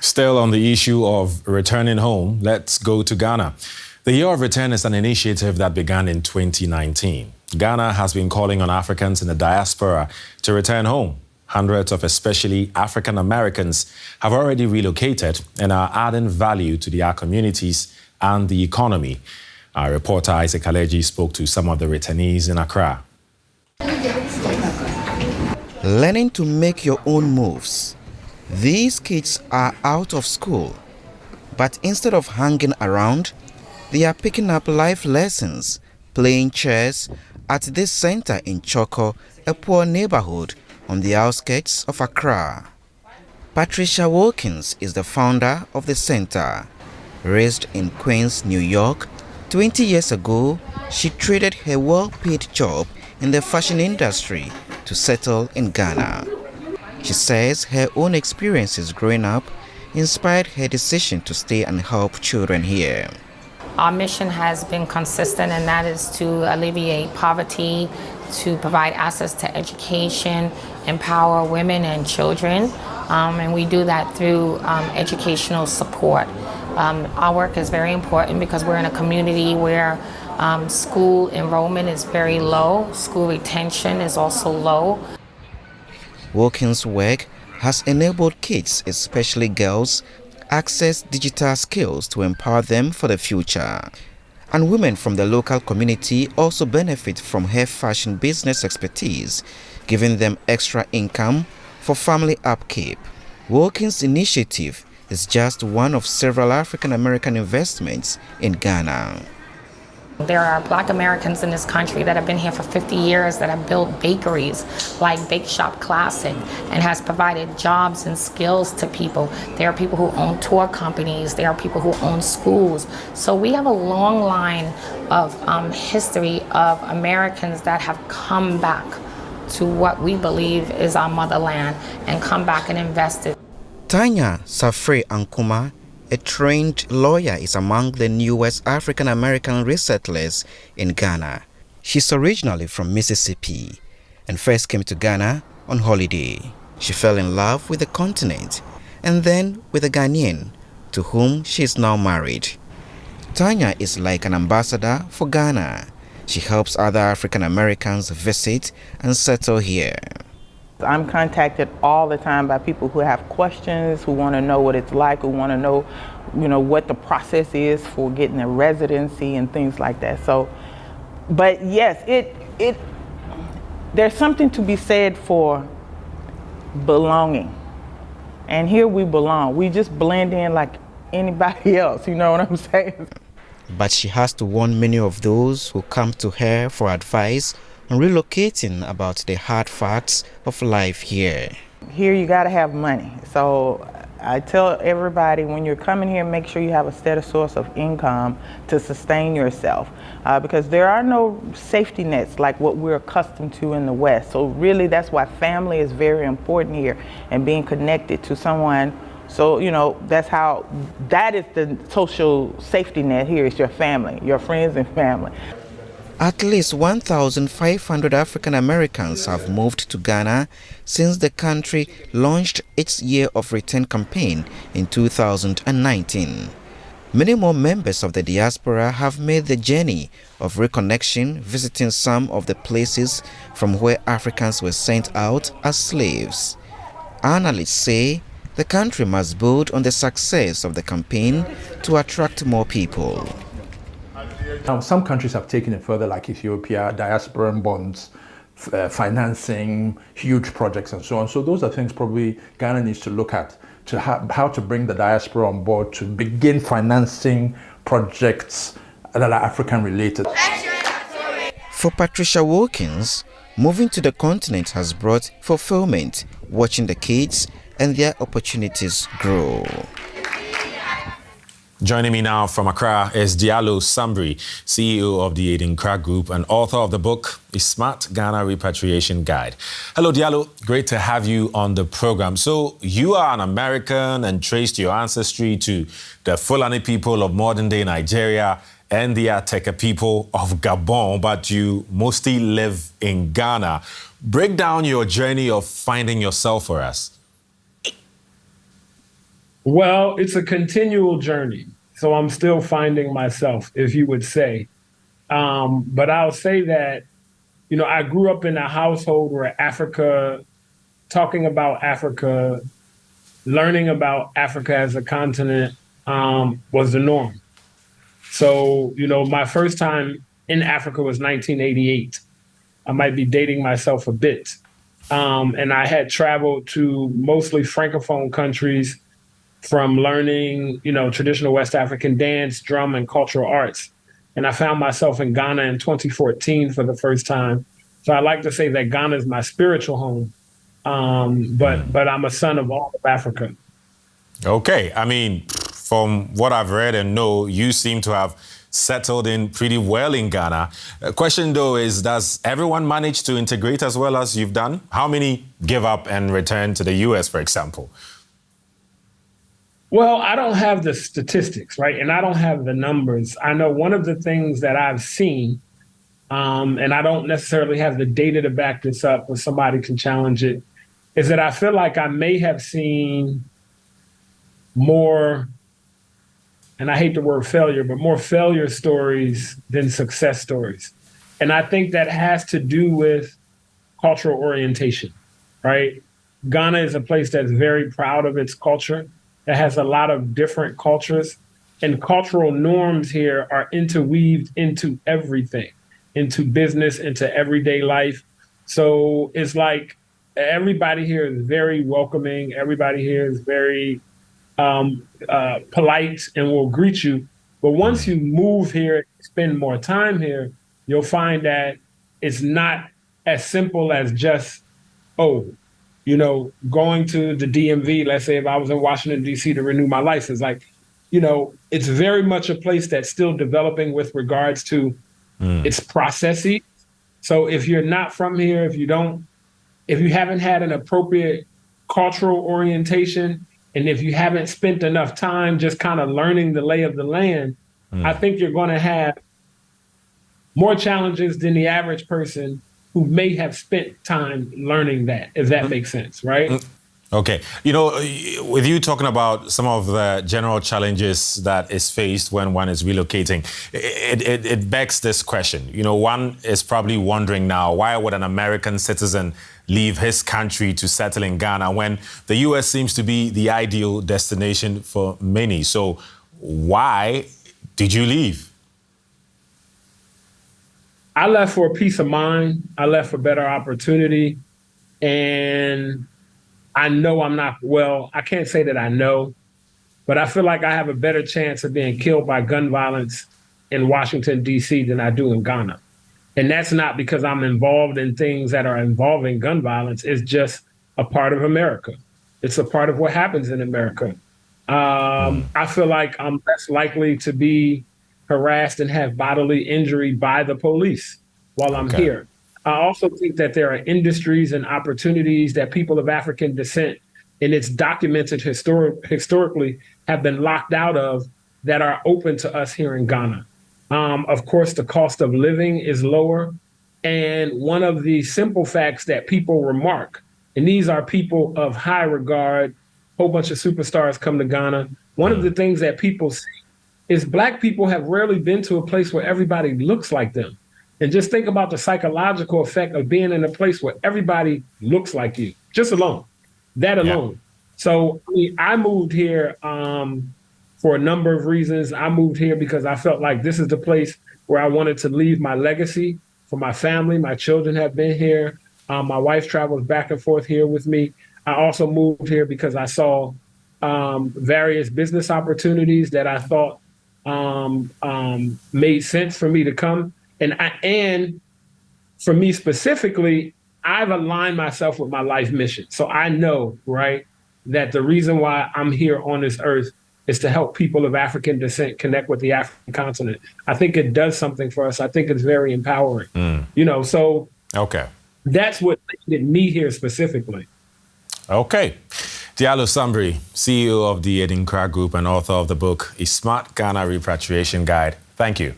Still on the issue of returning home, let's go to Ghana. The Year of Return is an initiative that began in 2019. Ghana has been calling on Africans in the diaspora to return home. Hundreds of especially African Americans have already relocated and are adding value to their communities and the economy. Our reporter Isaac Kaledzi spoke to some of the returnees in Accra. Learning to make your own moves. These kids are out of school, but instead of hanging around, they are picking up life lessons, playing chess at this center in Choko, a poor neighborhood on the outskirts of Accra. Patricia Wilkins is the founder of the center. Raised in Queens, New York, 20 years ago, she traded her well-paid job in the fashion industry to settle in Ghana. She says her own experiences growing up inspired her decision to stay and help children here. Our mission has been consistent, and that is to alleviate poverty, to provide access to education, empower women and children, and we do that through educational support. Our work is very important because we're in a community where school enrollment is very low, school retention is also low. Wilkins' work has enabled kids, especially girls, access digital skills to empower them for the future. And women from the local community also benefit from her fashion business expertise, giving them extra income for family upkeep. Wilkins' initiative is just one of several African American investments in Ghana. There are Black Americans in this country that have been here for 50 years that have built bakeries like Bake Shop Classic and has provided jobs and skills to people. There are people who own tour companies. There are people who own schools. So we have a long line of history of Americans that have come back to what we believe is our motherland and come back and invested. Tanya Safre Ankuma, a trained lawyer, is among the newest African American resettlers in Ghana. She's originally from Mississippi and first came to Ghana on holiday. She fell in love with the continent and then with a Ghanaian to whom she is now married. Tanya is like an ambassador for Ghana. She helps other African Americans visit and settle here. I'm contacted all the time by people who have questions, who want to know what it's like, who want to know, what the process is for getting a residency and things like that. So, but yes, there's something to be said for belonging. And here we belong. We just blend in like anybody else, you know what I'm saying? But she has to warn many of those who come to her for advice on relocating about the hard facts of life here. Here you got to have money. So I tell everybody, when you're coming here, make sure you have a steady source of income to sustain yourself, because there are no safety nets like what we're accustomed to in the West. So really that's why family is very important here and being connected to someone. So, that is the social safety net here, is your family, your friends and family. At least 1,500 African Americans have moved to Ghana since the country launched its Year of Return campaign in 2019. Many more members of the diaspora have made the journey of reconnection, visiting some of the places from where Africans were sent out as slaves. Analysts say the country must build on the success of the campaign to attract more people. Now, some countries have taken it further, like Ethiopia, diaspora and bonds, financing, huge projects and so on. So those are things probably Ghana needs to look at, to how to bring the diaspora on board to begin financing projects that are African related. For Patricia Wilkins, moving to the continent has brought fulfillment, watching the kids and their opportunities grow. Joining me now from Accra is Diallo Sambri, CEO of the Accra Group and author of the book, A Smart Ghana Repatriation Guide. Hello, Diallo. Great to have you on the program. So you are an American and traced your ancestry to the Fulani people of modern-day Nigeria and the Ateka people of Gabon, but you mostly live in Ghana. Break down your journey of finding yourself for us. Well, it's a continual journey. So I'm still finding myself, if you would say. But I'll say that, I grew up in a household where Africa, talking about Africa, learning about Africa as a continent was the norm. So, my first time in Africa was 1988. I might be dating myself a bit. And I had traveled to mostly Francophone countries from learning, traditional West African dance, drum, and cultural arts. And I found myself in Ghana in 2014 for the first time. So I like to say that Ghana is my spiritual home, but I'm a son of all of Africa. Okay. I mean, from what I've read and know, you seem to have settled in pretty well in Ghana. Question, though, is does everyone manage to integrate as well as you've done? How many give up and return to the U.S., for example? Well, I don't have the statistics, right? And I don't have the numbers. I know one of the things that I've seen, and I don't necessarily have the data to back this up, but somebody can challenge it, is that I feel like I may have seen more, and I hate the word failure, but more failure stories than success stories. And I think that has to do with cultural orientation, right? Ghana is a place that's very proud of its culture. It has a lot of different cultures, and cultural norms here are interweaved into everything, into business, into everyday life. So it's like everybody here is very welcoming. Everybody here is very polite and will greet you. But once you move here, spend more time here, you'll find that it's not as simple as just, going to the DMV, let's say if I was in Washington, D.C. to renew my license, it's very much a place that's still developing with regards to its processes. So if you're not from here, if you haven't had an appropriate cultural orientation, and if you haven't spent enough time just kind of learning the lay of the land, I think you're going to have more challenges than the average person who may have spent time learning that, if that makes sense, right? Okay. With you talking about some of the general challenges that is faced when one is relocating, it begs this question. One is probably wondering now, why would an American citizen leave his country to settle in Ghana when the U.S. seems to be the ideal destination for many? So why did you leave? I left for peace of mind. I left for better opportunity. And I know I can't say that I know, but I feel like I have a better chance of being killed by gun violence in Washington, D.C. than I do in Ghana. And that's not because I'm involved in things that are involving gun violence. It's just a part of America. It's a part of what happens in America. I feel like I'm less likely to be harassed and have bodily injury by the police while I'm here. I also think that there are industries and opportunities that people of African descent, and it's documented historically, have been locked out of that are open to us here in Ghana. Of course, the cost of living is lower. And one of the simple facts that people remark, and these are people of high regard, a whole bunch of superstars come to Ghana. One of the things that people see is Black people have rarely been to a place where everybody looks like them. And just think about the psychological effect of being in a place where everybody looks like you, just alone, that alone. Yeah. So I moved here for a number of reasons. I moved here because I felt like this is the place where I wanted to leave my legacy for my family. My children have been here. My wife travels back and forth here with me. I also moved here because I saw various business opportunities that I thought made sense for me to come. And for me specifically, I've aligned myself with my life mission. So I know, right, that the reason why I'm here on this earth is to help people of African descent connect with the African continent. I think it does something for us. I think it's very empowering. So that's what made me here specifically. Okay. Diallo Sambri, CEO of the Edinkra Group and author of the book, A Smart Ghana Repatriation Guide. Thank you.